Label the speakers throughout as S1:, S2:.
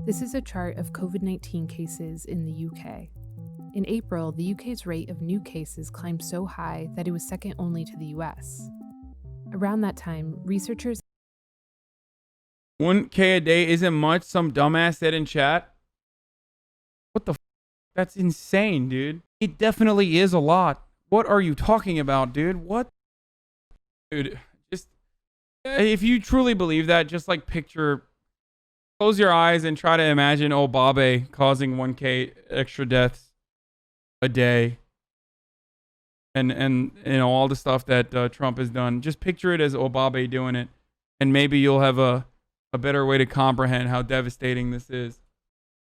S1: This is a chart of COVID-19 cases in the UK. In April, the UK's rate of new cases climbed so high that it was second only to the US. Around that time, researchers
S2: 1K a day isn't much, some dumbass said in chat. What the f? That's insane, dude. It definitely is a lot. What are you talking about, dude? What? Dude, just, if you truly believe that, just like close your eyes and try to imagine Obabe causing 1K extra deaths a day. And you know, all the stuff that Trump has done. Just picture it as Obabe doing it. And maybe you'll have a better way to comprehend how devastating this is.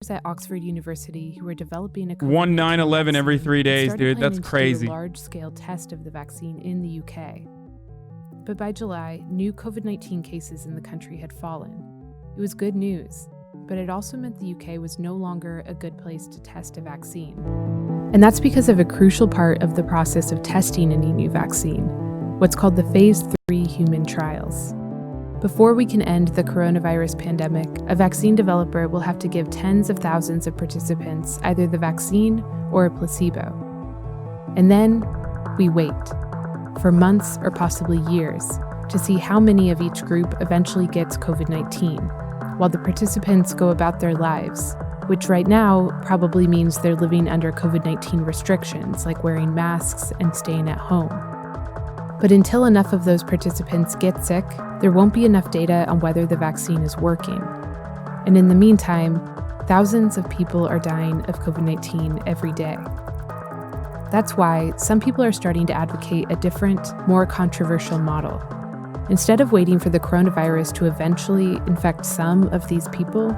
S1: at Oxford University who were developing a
S2: One 9/11 every 3 days, dude. That's crazy.
S1: A large-scale test of the vaccine in the UK. But by July, new COVID-19 cases in the country had fallen. It was good news, but it also meant the UK was no longer a good place to test a vaccine. And that's because of a crucial part of the process of testing any new vaccine, what's called the Phase 3 human trials. Before we can end the coronavirus pandemic, a vaccine developer will have to give tens of thousands of participants either the vaccine or a placebo. And then we wait, for months or possibly years, to see how many of each group eventually gets COVID-19, while the participants go about their lives, which right now probably means they're living under COVID-19 restrictions like wearing masks and staying at home. But until enough of those participants get sick, there won't be enough data on whether the vaccine is working. And in the meantime, thousands of people are dying of COVID-19 every day. That's why some people are starting to advocate a different, more controversial model. Instead of waiting for the coronavirus to eventually infect some of these people,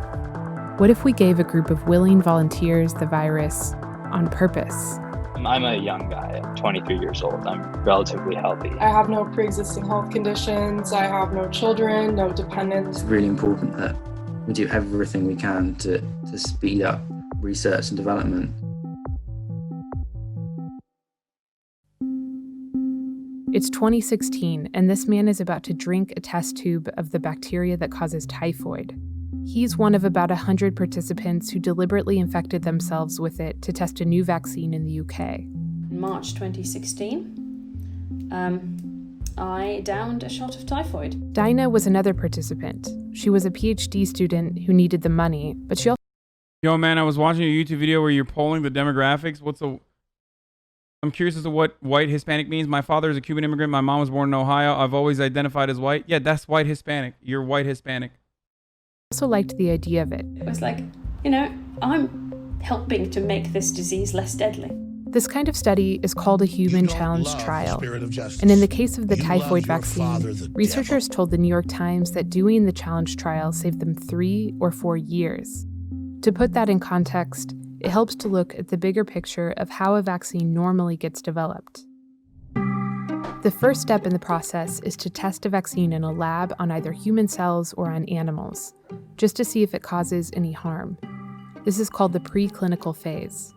S1: what if we gave a group of willing volunteers the virus on purpose?
S3: I'm a young guy. I'm 23 years old. I'm relatively healthy.
S4: I have no pre-existing health conditions. I have no children, no dependents.
S5: It's really important that we do everything we can to speed up research and development.
S1: It's 2016, and this man is about to drink a test tube of the bacteria that causes typhoid. He's one of about 100 participants who deliberately infected themselves with it to test a new vaccine in the UK.
S6: In March 2016, I downed a shot of typhoid.
S1: Dinah was another participant. She was a PhD student who needed the money, but she also...
S2: Yo, man, I was watching a YouTube video where you're polling the demographics. I'm curious as to what white Hispanic means. My father is a Cuban immigrant. My mom was born in Ohio. I've always identified as white. Yeah, that's white Hispanic. You're white Hispanic.
S1: Also liked the idea of it.
S6: It was like, I'm helping to make this disease less deadly.
S1: This kind of study is called a human challenge trial. And in the case of the typhoid vaccine, researchers told the New York Times that doing the challenge trial saved them 3 or 4 years. To put that in context, it helps to look at the bigger picture of how a vaccine normally gets developed. The first step in the process is to test a vaccine in a lab on either human cells or on animals, just to see if it causes any harm. This is called the preclinical phase.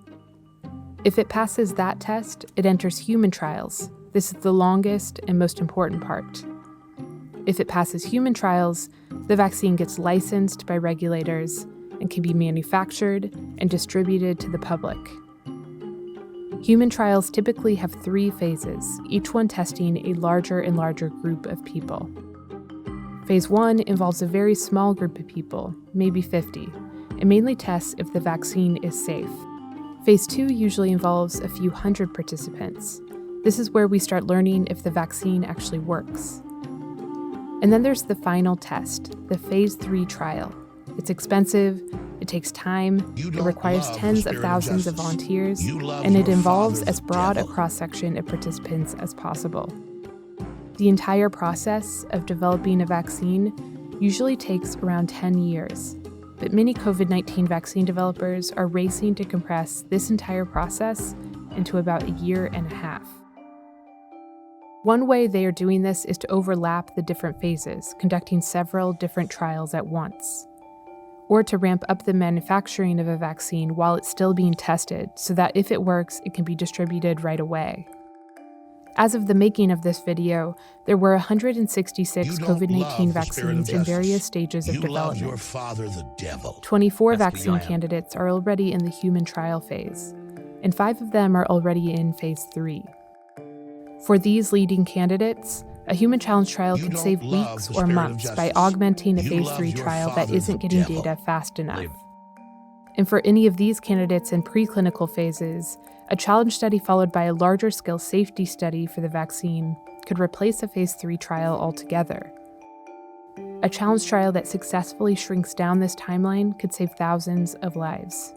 S1: If it passes that test, it enters human trials. This is the longest and most important part. If it passes human trials, the vaccine gets licensed by regulators and can be manufactured and distributed to the public. Human trials typically have 3 phases, each one testing a larger and larger group of people. Phase 1 involves a very small group of people, maybe 50, and mainly tests if the vaccine is safe. Phase 2 usually involves a few hundred participants. This is where we start learning if the vaccine actually works. And then there's the final test, the Phase 3 trial. It's expensive, it takes time, it requires tens of thousands of volunteers, and it involves as broad a cross-section of participants as possible. The entire process of developing a vaccine usually takes around 10 years, but many COVID-19 vaccine developers are racing to compress this entire process into about a year and a half. One way they are doing this is to overlap the different phases, conducting several different trials at once, or to ramp up the manufacturing of a vaccine while it's still being tested so that if it works, it can be distributed right away. As of the making of this video, there were 166 COVID-19 vaccines in various stages of development. 24 vaccine candidates are already in the human trial phase, and 5 of them are already in phase 3. For these leading candidates, a human challenge trial could save weeks or months by augmenting a phase 3 trial that isn't getting data fast enough. And for any of these candidates in preclinical phases, a challenge study followed by a larger scale safety study for the vaccine could replace a phase 3 trial altogether. A challenge trial that successfully shrinks down this timeline could save thousands of lives.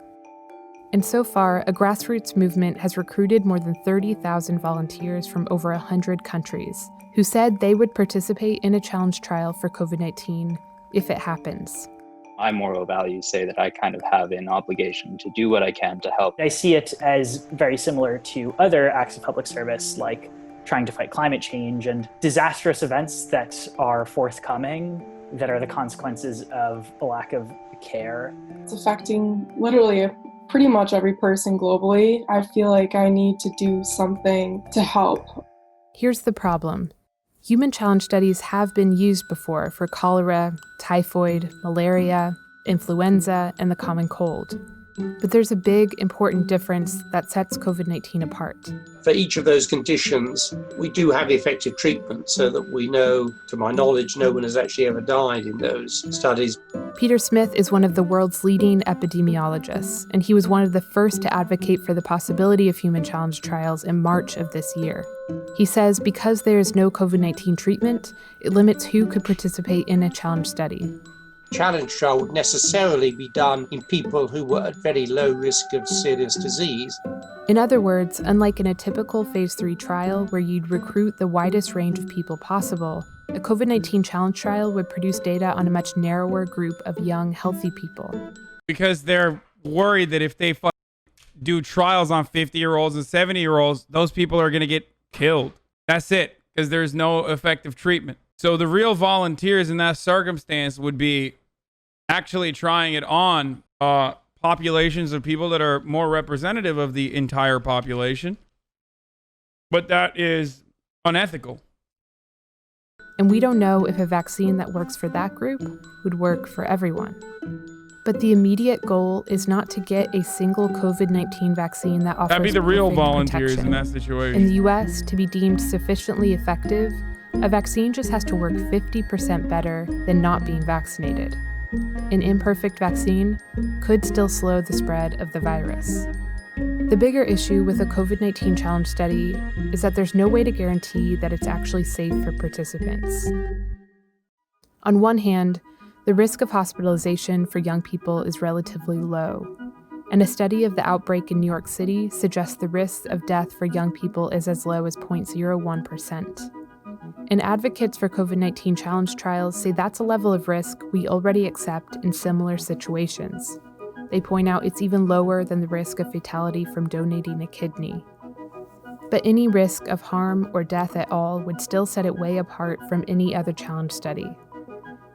S1: And so far, a grassroots movement has recruited more than 30,000 volunteers from over 100 countries who said they would participate in a challenge trial for COVID-19 if it happens.
S3: My moral values say that I kind of have an obligation to do what I can to help.
S7: I see it as very similar to other acts of public service, like trying to fight climate change and disastrous events that are forthcoming, that are the consequences of a lack of care.
S4: It's affecting literally pretty much every person globally. I feel like I need to do something to help.
S1: Here's the problem. Human challenge studies have been used before for cholera, typhoid, malaria, influenza, and the common cold. But there's a big, important difference that sets COVID-19 apart.
S8: For each of those conditions, we do have effective treatment so that we know, to my knowledge, no one has actually ever died in those studies.
S1: Peter Smith is one of the world's leading epidemiologists, and he was one of the first to advocate for the possibility of human challenge trials in March of this year. He says because there is no COVID-19 treatment, it limits who could participate in a challenge study.
S8: Challenge trial would necessarily be done in people who were at very low risk of serious disease.
S1: In other words, unlike in a typical phase 3 trial where you'd recruit the widest range of people possible, a COVID-19 challenge trial would produce data on a much narrower group of young, healthy people.
S2: Because they're worried that if they do trials on 50-year-olds and 70-year-olds, those people are going to get killed. That's it, because there's no effective treatment. So the real volunteers in that circumstance would be actually trying it on populations of people that are more representative of the entire population. But that is unethical.
S1: And we don't know if a vaccine that works for that group would work for everyone. But the immediate goal is not to get a single COVID-19 vaccine that offers
S2: That'd be the real
S1: perfect
S2: volunteers
S1: protection.
S2: in that situation.
S1: In the US, to be deemed sufficiently effective, a vaccine just has to work 50% better than not being vaccinated. An imperfect vaccine could still slow the spread of the virus. The bigger issue with a COVID-19 challenge study is that there's no way to guarantee that it's actually safe for participants. On one hand, the risk of hospitalization for young people is relatively low, and a study of the outbreak in New York City suggests the risk of death for young people is as low as 0.01%. And advocates for COVID-19 challenge trials say that's a level of risk we already accept in similar situations. They point out it's even lower than the risk of fatality from donating a kidney. But any risk of harm or death at all would still set it way apart from any other challenge study.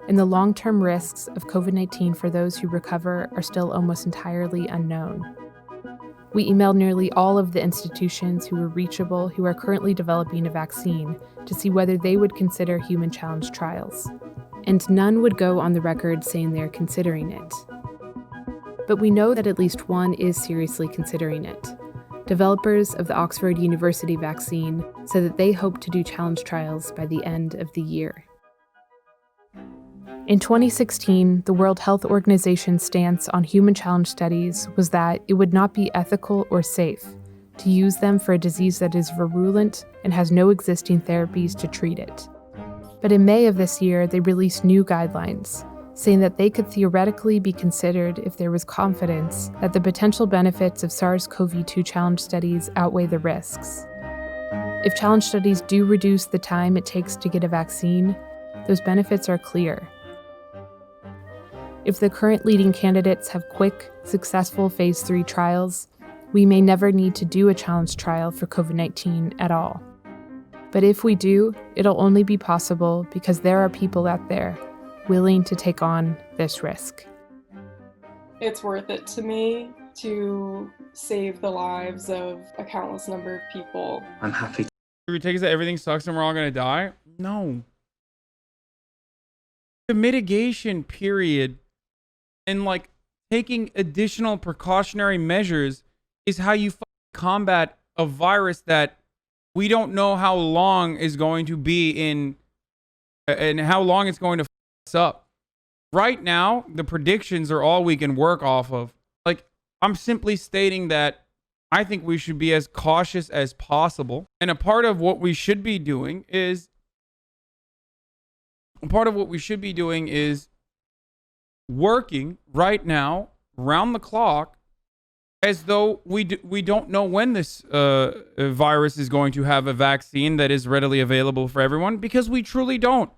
S1: And the long-term risks of COVID-19 for those who recover are still almost entirely unknown. We emailed nearly all of the institutions who were reachable who are currently developing a vaccine to see whether they would consider human challenge trials. And none would go on the record saying they're considering it. But we know that at least one is seriously considering it. Developers of the Oxford University vaccine said that they hope to do challenge trials by the end of the year. In 2016, the World Health Organization's stance on human challenge studies was that it would not be ethical or safe to use them for a disease that is virulent and has no existing therapies to treat it. But in May of this year, they released new guidelines, saying that they could theoretically be considered if there was confidence that the potential benefits of SARS-CoV-2 challenge studies outweigh the risks. If challenge studies do reduce the time it takes to get a vaccine, those benefits are clear. If the current leading candidates have quick, successful phase 3 trials, we may never need to do a challenge trial for COVID-19 at all. But if we do, it'll only be possible because there are people out there willing to take on this risk.
S4: It's worth it to me to save the lives of a countless number of people.
S5: I'm happy
S2: we take is that everything sucks and we're all gonna die? No. The mitigation period and like taking additional precautionary measures is how you combat a virus that we don't know how long is going to be in and how long it's going to us up. Right now, the predictions are all we can work off of. Like, I'm simply stating that I think we should be as cautious as possible. And a part of what we should be doing is working right now, round the clock, as though we don't know when this virus is going to have a vaccine that is readily available for everyone, because we truly don't.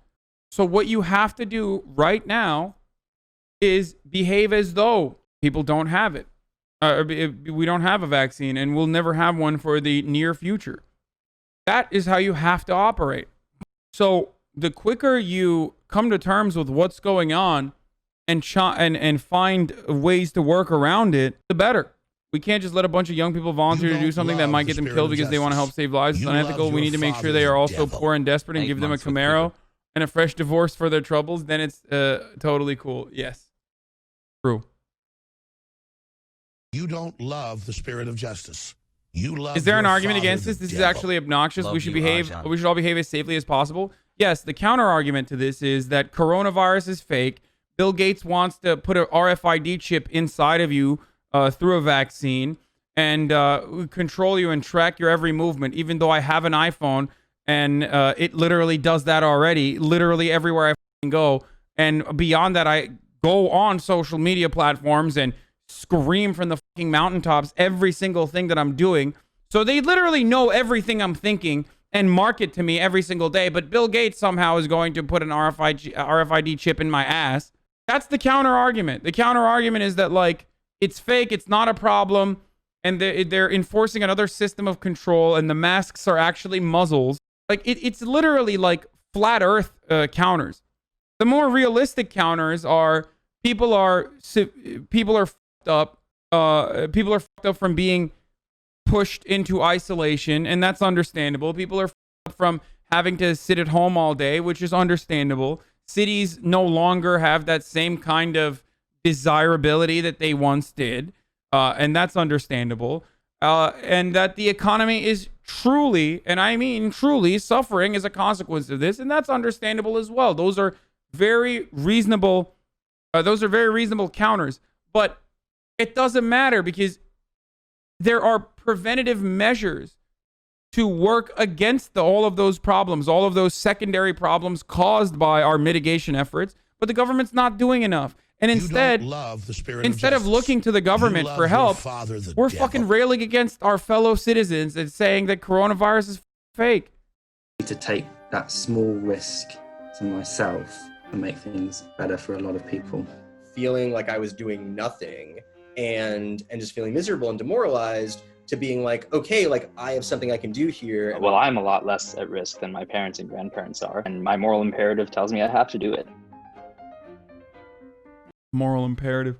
S2: So what you have to do right now is behave as though people don't have it. We don't have a vaccine, and we'll never have one for the near future. That is how you have to operate. So the quicker you come to terms with what's going on and find ways to work around it, the better. We can't just let a bunch of young people volunteer to do something that might get them killed because they want to help save lives. It's unethical. We need to make sure they are also poor and desperate and give them a Camaro and a fresh divorce for their troubles. Then it's totally cool. Yes. True.
S9: You don't love the spirit of justice. You love.
S2: Is there an
S9: your
S2: argument
S9: father,
S2: against this?
S9: the
S2: This is
S9: devil.
S2: actually obnoxious.
S10: Love
S2: We should
S10: you,
S2: behave.
S10: Hasan.
S2: We should all behave as safely as possible. Yes, the counter argument to this is that coronavirus is fake. Bill Gates wants to put an RFID chip inside of you through a vaccine and control you and track your every movement, even though I have an iPhone and it literally does that already, literally everywhere I go. And beyond that, I go on social media platforms and scream from the fucking mountaintops every single thing that I'm doing. So they literally know everything I'm thinking and market to me every single day. But Bill Gates somehow is going to put an RFID chip in my ass. That's the counter argument. The counter argument is that, like, it's fake, it's not a problem, and they're enforcing another system of control, and the masks are actually muzzles. Like, it's literally like flat earth counters. The more realistic counters are people are fucked up. People are fucked up from being pushed into isolation, and that's understandable. People are fucked up from having to sit at home all day, which is understandable. Cities no longer have that same kind of desirability that they once did, and that's understandable. And that the economy is truly, and I mean truly, suffering as a consequence of this, and that's understandable as well. Those are very reasonable. Those are very reasonable counters, but it doesn't matter because there are preventative measures to work against all of those problems, all of those secondary problems caused by our mitigation efforts, but the government's not doing enough. And instead of looking to the government for help, we're fucking railing against our fellow citizens and saying that coronavirus is fake.
S5: To take that small risk to myself and make things better for a lot of people.
S10: Feeling like I was doing nothing and just feeling miserable and demoralized, to being like, okay, like I have something I can do here.
S3: Well, I'm a lot less at risk than my parents and grandparents are, and my moral imperative tells me I have to do it.
S2: Moral imperative.